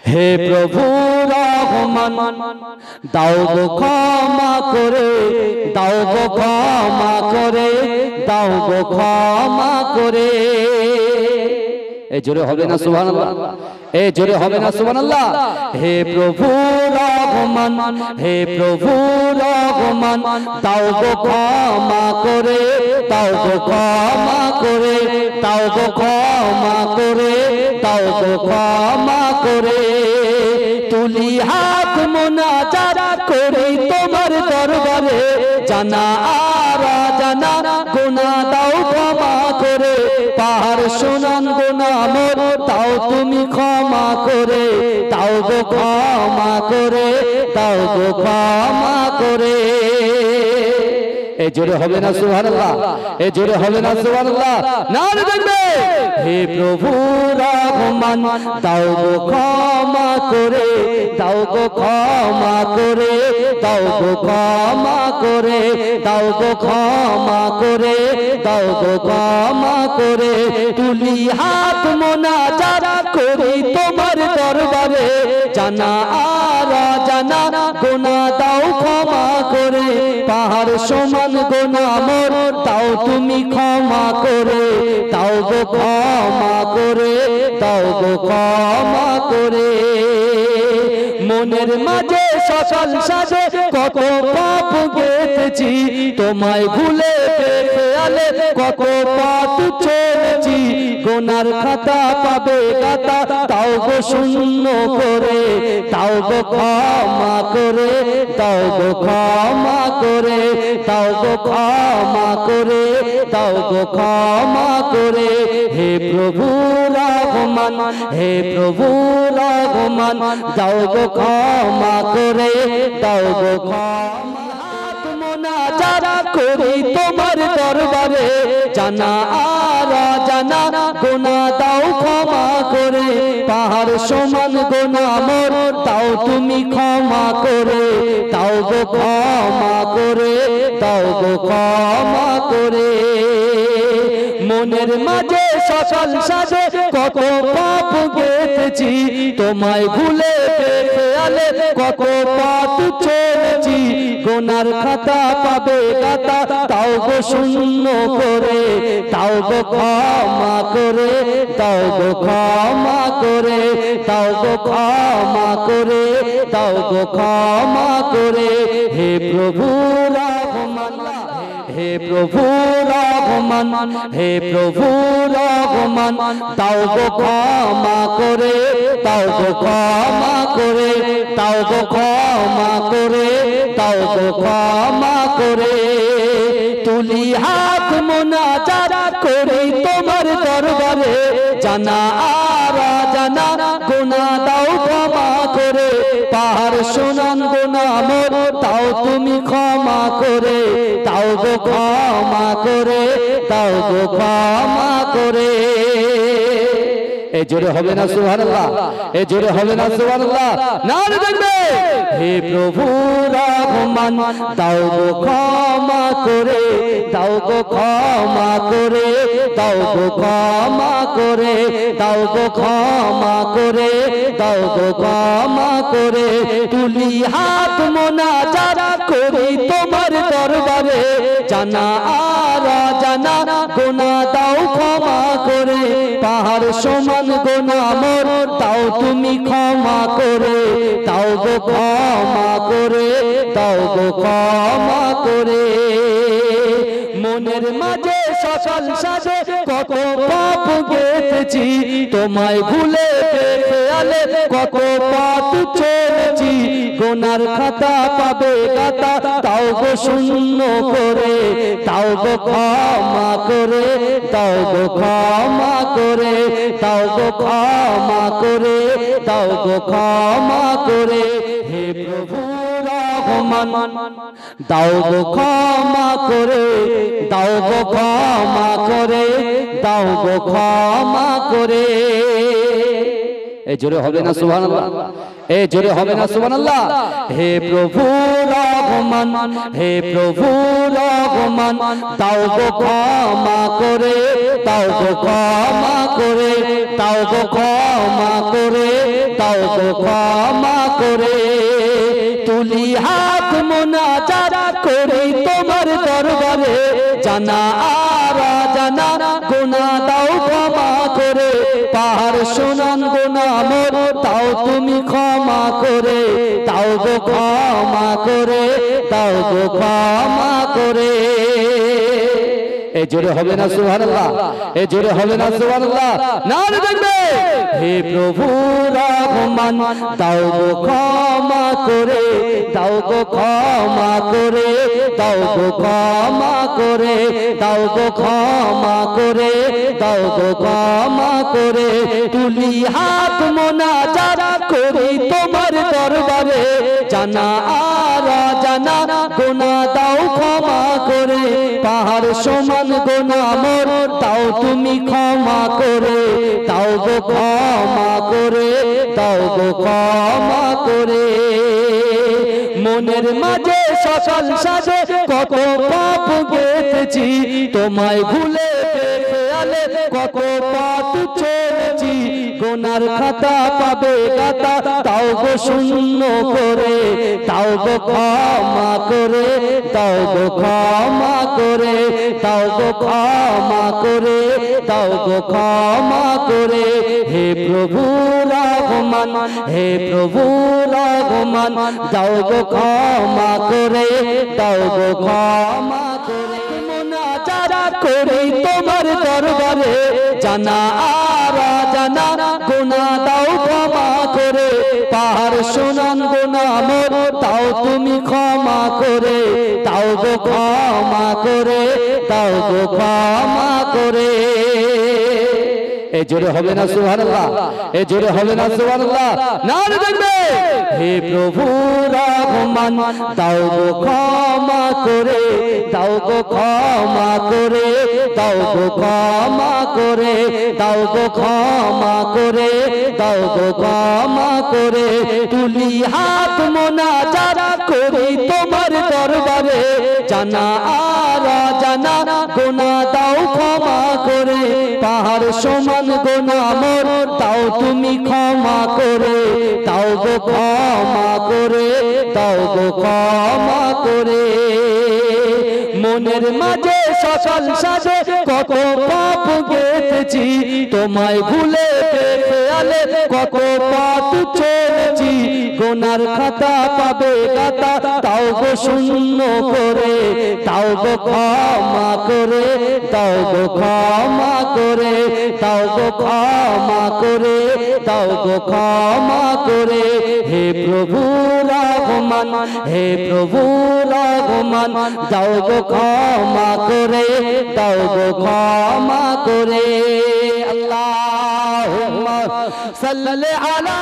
হে প্রভু রহমান দাও গো ক্ষমা করে, দাও গো ক্ষমা করে, দাও গো ক্ষমা করে। এই জোরে হবে না সুবহানাল্লাহ? এই জোরে হবে না সুবহানাল্লাহ? হে প্রভু রহমান, হে প্রভু রহমান দাও গো ক্ষমা করে, দাও গো ক্ষমা করে, দাও গো ক্ষমা করে, দাও গো ক্ষমা করে। তুলি হাত মুনাজাত করি তোমার দরবারে, জানা আর জানা গুনাহ দাও ক্ষমা করে। পাহাড় সমান গুনাহ মোর তাও তুমি ক্ষমা করে, দাও গো ক্ষমা করে, দাও গো ক্ষমা করে। এই জোরে হবে না সুবহানাল্লাহ? এই জোরে হবে না সুবহানাল্লাহ? নারে দেখবে হে প্রভু রহমান দাও গো ক্ষমা করে, দাও গো ক্ষমা করে, দাও গো ক্ষমা করে, দাও গো ক্ষমা করে, দাও গো ক্ষমা করে। তুলি হাত মুনাজাত করি তোমার দরবারে, জানা আর জানা গুনাহ দাও ক্ষমা করে। পাহাড় সমান গুনাহ মোর তাও তুমি ক্ষমা করে, দাও গো ক্ষমা করে, দাও গো ক্ষমা করে। মনের মাঝে সকাল সাজে কত পাপ গেতেছি, তোমায় ভুলে বেখেয়ালে কত পথ চলেছি। গুনার খাতা পাবে গাতা তাও গো শূন্য করে, দাও গো ক্ষমা করে, দাও গো ক্ষমা করে, দাও গো ক্ষমা করে, দাও গো ক্ষমা করে। হে প্রভু রহমান, হে প্রভু রহমান দাও গো ক্ষমা করে, দাও গো ক্ষমা। হাত মুনাজাত করি তোমার দরবারে, জানা আর জানা গুনাহ দাও ক্ষমা করে। পাহাড় সমান গুনাহ মোর তাও তুমি ক্ষমা করে, দাও গো ক্ষমা করে, দাও গো ক্ষমা করে। মনের মাঝে সকাল সাজে কত পাপ গেতেছি, তোমায় ভুলে বেখেয়ালে কত পথ চলেছি। গুনার খাতা পাবে গাতা তাও গো শূন্য করে, দাও গো ক্ষমা করে, দাও গো ক্ষমা করে, দাও গো ক্ষমা করে, দাও গো ক্ষমা করে। হে প্রভু রহমান, হে প্রভু রহমান, হে প্রভু রহমান দাও গো ক্ষমা করে, দাও গো ক্ষমা করে, দাও গো ক্ষমা করে, দাও গো ক্ষমা করে। তুলি হাত মুনাজাত করি তোমার দরবারে, জানা আর জানা গুনাহ দাও ক্ষমা করে। পাহাড় সমান গুনাহ মোর তাও তুমি ক্ষমা করে, দাও গো ক্ষমা করে, দাও গো ক্ষমা করে। এই জোরে হবে না সুবহানাল্লাহ? এই জোরে হবে না সুবহানাল্লাহ? নারে দেখবে হে প্রভু রহমান দাও গো ক্ষমা করে, দাও গো ক্ষমা করে, দাও গো ক্ষমা করে, দাও গো ক্ষমা করে, দাও গো ক্ষমা করে। তুলি হাত মুনাজাত করি তোমার দরবারে, জানা আর জানা গুনাহ দাও ক্ষমা করে। পাহাড় সমান গুনাহ মোর তাও তুমি ক্ষমা করে, দাও গো ক্ষমা করে, দাও গো ক্ষমা করে। মনের মাঝে সকাল সাজে কত পাপ গেতেছি, তোমায় ভুলে বেখেয়ালে কত পথ চলেছি। গুনার খাতা পাবে গাতা তাও গো শূন্য করে, দাও গো ক্ষমা করে, দাও গো ক্ষমা করে, দাও গো ক্ষমা করে, দাও গো ক্ষমা করে। হে প্রভু রহমান দাও গো ক্ষমা করে, দাও গো ক্ষমা করে, দাও গো ক্ষমা করে। এই জোরে হবে না সুবহানাল্লাহ, এই জোরে হবে না সুবহানাল্লাহ। হে প্রভু রহমান, হে প্রভু রহমান, দাও গো ক্ষমা করে, দাও গো ক্ষমা করে, দাও গো ক্ষমা করে, দাও গো ক্ষমা করে। তুলি হাত মুনাজাত করি তোমার দরবারে, জানা আর জানা গুনাহ দাও ক্ষমা করে। পাহাড় সমান গুনাহ মোর তাও তুমি ক্ষমা করে, দাও গো ক্ষমা করে, দাও গো ক্ষমা করে। এই জোরে হবে না সুবহানাল্লাহ, এই জোরে হবে না সুবহানাল্লাহ। নারে দেখবে হে প্রভু রহমান, দাও গো ক্ষমা করে, দাও গো ক্ষমা করে, দাও গো ক্ষমা করে, দাও গো ক্ষমা করে, দাও গো ক্ষমা করে। তুলি হাত মুনাজাত করি তোমার দরবারে, জানা আর জানা গুনাহ দাও ক্ষমা করে। পাহাড় সমান গুনাহ মোর তাও তুমি ক্ষমা করে, দাও গো ক্ষমা করে, দাও গো ক্ষমা করে। মনের মাঝে সকাল সাজে কত পাপ গেতেছি, তোমায় ভুলে খেয়ালে কত পথ চলেছি। গুনার খাতা পাবে গাতা, দাও গো শূন্য করে, দাও গো ক্ষমা করে, দাও গো ক্ষমা করে, দাও গো ক্ষমা করে, দাও গো ক্ষমা করে। হে প্রভু রহমান, হে প্রভু রহমান, দাও গো ক্ষমা করে, দাও গো ক্ষমা করে। মুনাজাত করি তোমার দরবারে, জানা আর জানা গুনাহ দাও ক্ষমা করে। পাহাড় সমান গুনাহ মোর তাও তুমি ক্ষমা করে, দাও গো ক্ষমা করে, দাও গো ক্ষমা করে। এই জোরে হবে না সুবহানাল্লাহ, এই জোরে হবে না সুবহানাল্লাহ। নারে দেখবে হে প্রভু রহমান, দাও গো ক্ষমা করে, দাও গো ক্ষমা করে, দাও গো ক্ষমা করে, দাও গো ক্ষমা করে, দাও গো ক্ষমা করে। তুলি হাত মুনাজাত করি তোমার দরবারে, জানা আর জানা গুনাহ দাও ক্ষমা করে। পাহাড় সমান গুনাহ মোর তাও তুমি ক্ষমা করে, দাও গো ক্ষমা করে, দাও গো ক্ষমা করে। মনের মাঝে সকাল সাজে কত পাপ গেতেছি, তোমায় ভুলে খেয়ালে কত পথ চলেছি। গুনার খাতা পাবে গাতা, দাও গো শূন্য করে, দাও গো ক্ষমা করে, দাও গো ক্ষমা করে, দাও গো ক্ষমা করে, দাও গো ক্ষমা করে। হে প্রভু রহমান, হে প্রভু রহমান, দাও গো ক্ষমা করে, দাও গো ক্ষমা করে। আল্লাহুম্মা সাল্লি আলা